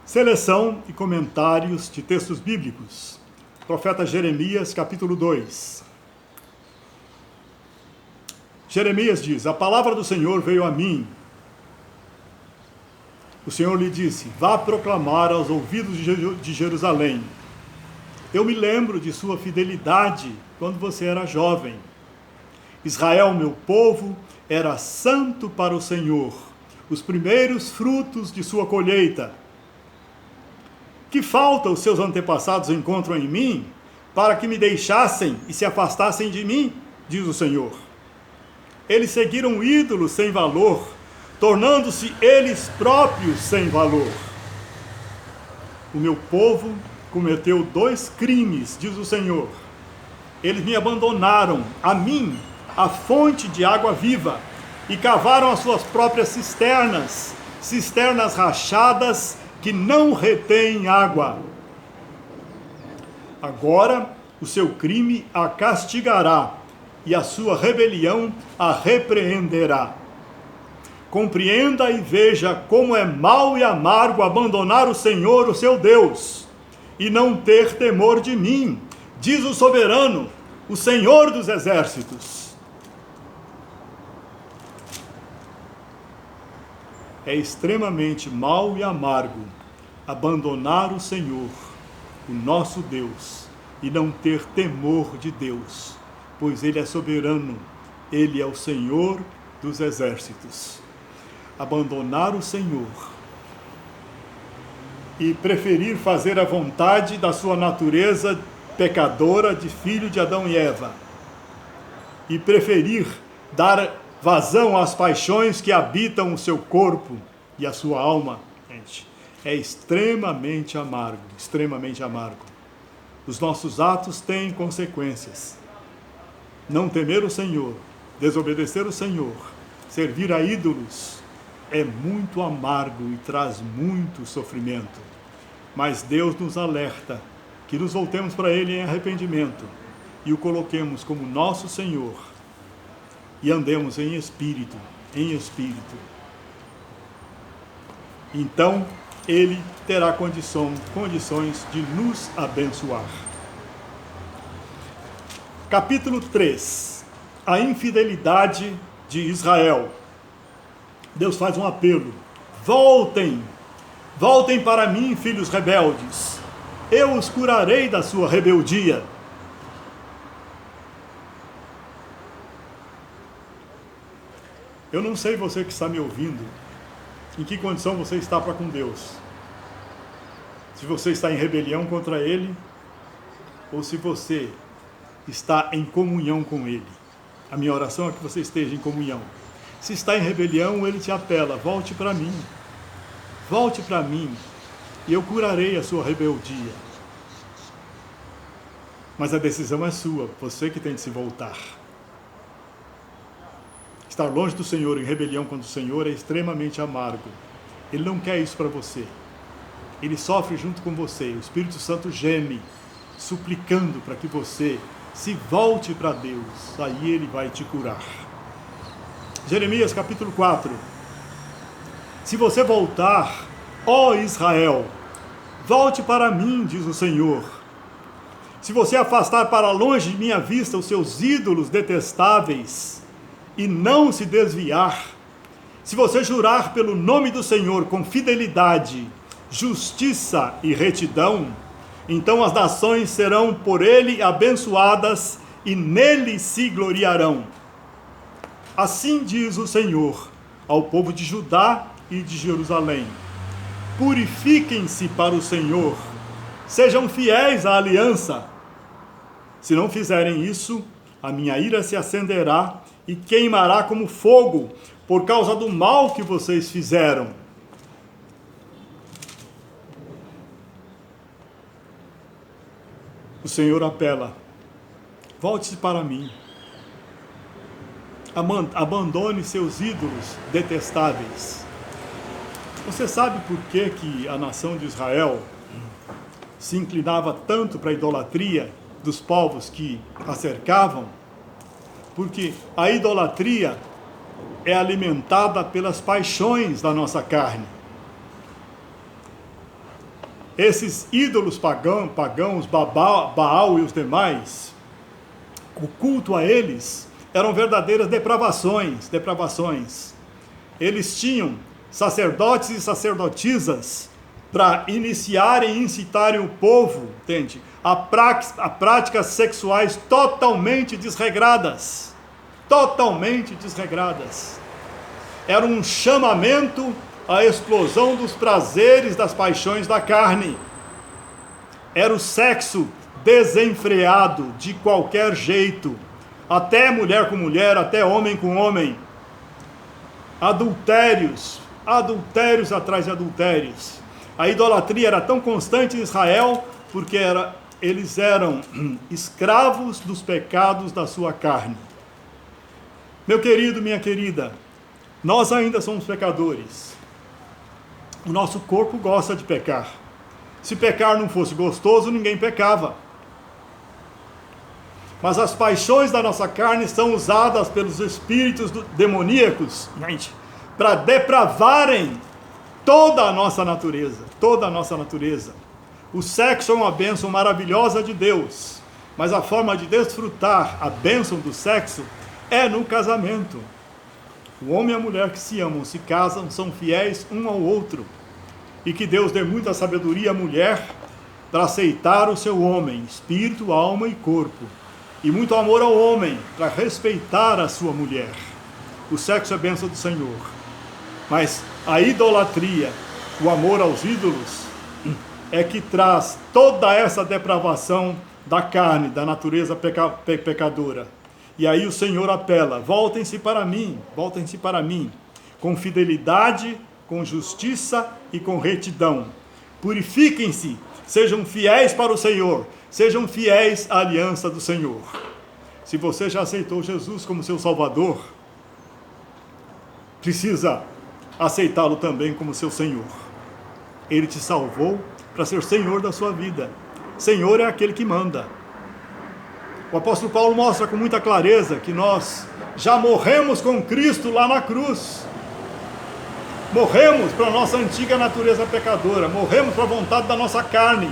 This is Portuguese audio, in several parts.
Seleção e comentários de textos bíblicos. Profeta Jeremias, capítulo 2. Jeremias diz: a palavra do Senhor veio a mim. O Senhor lhe disse: vá proclamar aos ouvidos de Jerusalém. Eu me lembro de sua fidelidade quando você era jovem. Israel, meu povo, era santo para o Senhor, os primeiros frutos de sua colheita. Que falta os seus antepassados encontram em mim, para que me deixassem e se afastassem de mim, diz o Senhor. Eles seguiram ídolos sem valor, tornando-se eles próprios sem valor. O meu povo cometeu 2 crimes, diz o Senhor. Eles me abandonaram, a mim, a fonte de água viva, e cavaram as suas próprias cisternas, cisternas rachadas que não retêm água. Agora o seu crime a castigará, e a sua rebelião a repreenderá. Compreenda e veja como é mau e amargo abandonar o Senhor, o seu Deus, e não ter temor de mim, diz o soberano, o Senhor dos exércitos. É extremamente mau e amargo abandonar o Senhor, o nosso Deus, e não ter temor de Deus, pois Ele é soberano, Ele é o Senhor dos exércitos. Abandonar o Senhor e preferir fazer a vontade da sua natureza pecadora de filho de Adão e Eva, e preferir dar vazão às paixões que habitam o seu corpo e a sua alma, gente, é extremamente amargo, extremamente amargo. Os nossos atos têm consequências. Não temer o Senhor, desobedecer o Senhor, servir a ídolos, é muito amargo e traz muito sofrimento. Mas Deus nos alerta que nos voltemos para Ele em arrependimento e o coloquemos como nosso Senhor, e andemos em espírito, em espírito. Então, Ele terá condições de nos abençoar. Capítulo 3. A infidelidade de Israel. Deus faz um apelo. Voltem para mim, filhos rebeldes. Eu os curarei da sua rebeldia. Eu não sei, você que está me ouvindo, em que condição você está para com Deus. Se você está em rebelião contra Ele, ou se você está em comunhão com Ele. A minha oração é que você esteja em comunhão. Se está em rebelião, Ele te apela: volte para mim, e eu curarei a sua rebeldia. Mas a decisão é sua, você que tem de se voltar. Estar longe do Senhor, em rebelião contra o Senhor, é extremamente amargo. Ele não quer isso para você. Ele sofre junto com você. O Espírito Santo geme, suplicando para que você se volte para Deus. Aí Ele vai te curar. Jeremias capítulo 4. Se você voltar, ó Israel, volte para mim, diz o Senhor. Se você afastar para longe de minha vista os seus ídolos detestáveis, e não se desviar, se você jurar pelo nome do Senhor com fidelidade, justiça e retidão, então as nações serão por ele abençoadas e nele se gloriarão. Assim diz o Senhor ao povo de Judá e de Jerusalém: purifiquem-se para o Senhor, sejam fiéis à aliança. Se não fizerem isso, a minha ira se acenderá e queimará como fogo, por causa do mal que vocês fizeram. O Senhor apela: volte-se para mim. Abandone seus ídolos detestáveis. Você sabe por que a nação de Israel se inclinava tanto para a idolatria dos povos que a cercavam? Porque a idolatria é alimentada pelas paixões da nossa carne. esses ídolos pagãos, Baal e os demais, o culto a eles eram verdadeiras depravações. Eles tinham sacerdotes e sacerdotisas para iniciarem e incitarem o povo, entende? A práticas sexuais totalmente desregradas. Era um chamamento à explosão dos prazeres, das paixões da carne. Era o sexo desenfreado de qualquer jeito, até mulher com mulher, até homem com homem. Adultérios atrás de adultérios. A idolatria era tão constante em Israel porque eles eram escravos dos pecados da sua carne. Meu querido, minha querida, nós ainda somos pecadores. O nosso corpo gosta de pecar. Se pecar não fosse gostoso, ninguém pecava. Mas as paixões da nossa carne são usadas pelos espíritos demoníacos, para depravarem toda a nossa natureza. O sexo é uma bênção maravilhosa de Deus, mas a forma de desfrutar a bênção do sexo é no casamento. O homem e a mulher que se amam, se casam, são fiéis um ao outro. E que Deus dê muita sabedoria à mulher para aceitar o seu homem, espírito, alma e corpo. E muito amor ao homem para respeitar a sua mulher. O sexo é bênção do Senhor. Mas a idolatria, o amor aos ídolos, é que traz toda essa depravação da carne, da natureza pecadora. E aí o Senhor apela: voltem-se para mim, com fidelidade, com justiça e com retidão. Purifiquem-se, sejam fiéis para o Senhor, sejam fiéis à aliança do Senhor. Se você já aceitou Jesus como seu Salvador, precisa aceitá-lo também como seu Senhor. Ele te salvou para ser Senhor da sua vida. Senhor é aquele que manda. O apóstolo Paulo mostra com muita clareza que nós já morremos com Cristo lá na cruz. Morremos para a nossa antiga natureza pecadora, morremos para a vontade da nossa carne,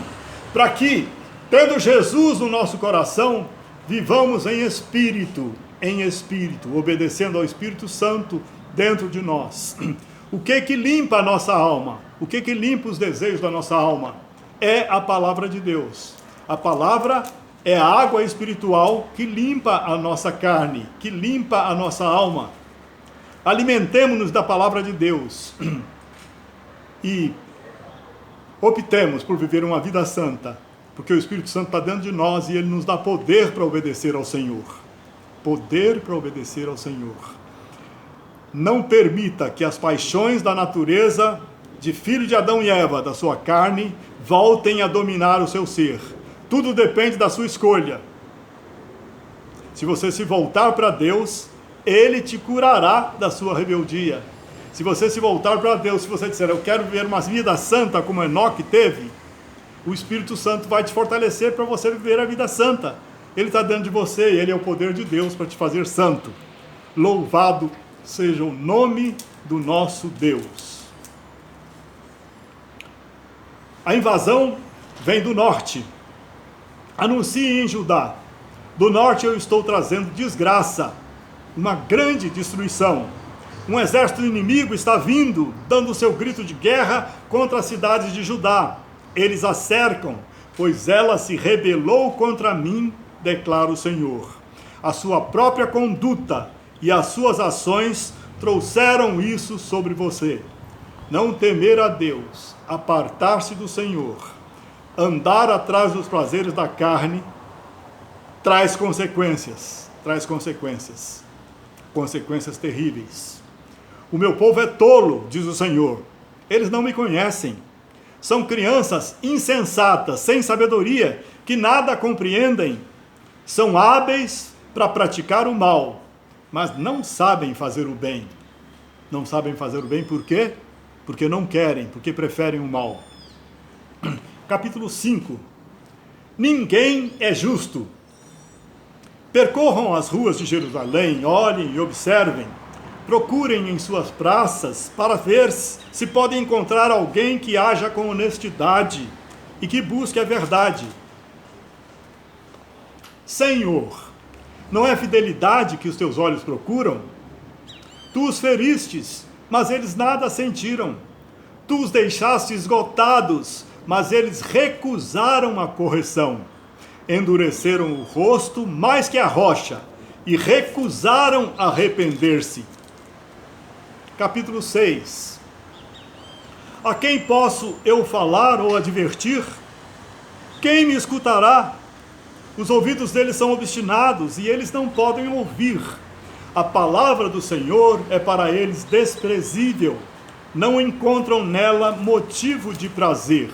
para que, tendo Jesus no nosso coração, vivamos em espírito, obedecendo ao Espírito Santo dentro de nós. O que limpa a nossa alma? O que limpa os desejos da nossa alma? É a palavra de Deus. A palavra é a água espiritual que limpa a nossa carne, que limpa a nossa alma. Alimentemo-nos da palavra de Deus e optemos por viver uma vida santa, porque o Espírito Santo está dentro de nós e ele nos dá poder para obedecer ao Senhor. Poder para obedecer ao Senhor. Não permita que as paixões da natureza de filho de Adão e Eva, da sua carne, voltem a dominar o seu ser. Tudo depende da sua escolha. Se você se voltar para Deus, Ele te curará da sua rebeldia. Se você se voltar para Deus, se você disser: eu quero viver uma vida santa como Enoque teve, o Espírito Santo vai te fortalecer para você viver a vida santa. Ele está dentro de você e Ele é o poder de Deus para te fazer santo. Louvado seja o nome do nosso Deus. A invasão vem do norte. Anuncie em Judá: do norte eu estou trazendo desgraça, uma grande destruição. Um exército inimigo está vindo, dando seu grito de guerra contra as cidades de Judá. Eles a cercam, pois ela se rebelou contra mim, declara o Senhor. A sua própria conduta e as suas ações trouxeram isso sobre você. Não temer a Deus, apartar-se do Senhor, andar atrás dos prazeres da carne, traz consequências terríveis. O meu povo é tolo, diz o Senhor, eles não me conhecem. São crianças insensatas, sem sabedoria, que nada compreendem. São hábeis para praticar o mal, mas não sabem fazer o bem. Não sabem fazer o bem por quê? Porque não querem, porque preferem o mal. Capítulo 5. Ninguém é justo. Percorram as ruas de Jerusalém, olhem e observem. Procurem em suas praças para ver se podem encontrar alguém que haja com honestidade, e que busque a verdade. Senhor, não é fidelidade que os teus olhos procuram? Tu os feristes, mas eles nada sentiram. Tu os deixaste esgotados, mas eles recusaram a correção. Endureceram o rosto mais que a rocha e recusaram arrepender-se. Capítulo 6. A quem posso eu falar ou advertir? Quem me escutará? Os ouvidos deles são obstinados e eles não podem ouvir. A palavra do Senhor é para eles desprezível. Não encontram nela motivo de prazer.